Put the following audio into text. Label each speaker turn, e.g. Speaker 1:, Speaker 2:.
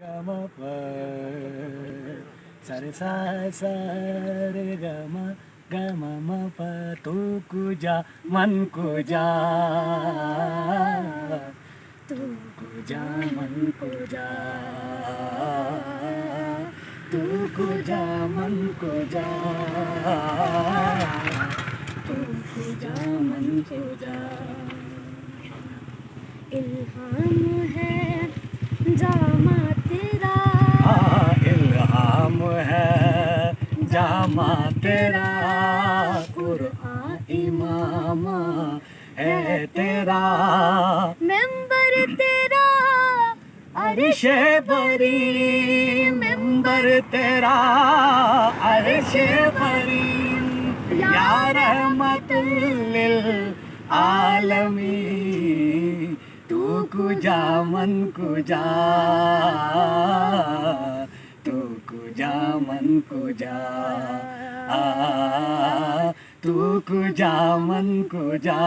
Speaker 1: गम प सरे सा सा रे गम म प तू कुजा मन कुजा तू कुजा मन कुजा तू कुजा मन कुजा तू कुजा मन कुजा
Speaker 2: इल्हाम है जामा तेरा
Speaker 1: इल्हाम है जामा तेरा कुरआन इमाम है तेरा
Speaker 2: मेंबर तेरा
Speaker 1: अर्श बरी मेंबर तेरा अर्श बरी या रहमतुल लिल आलमीन तू कुजा मन कुजा तू कुजा मन कुजा तू कुजा मन कुजा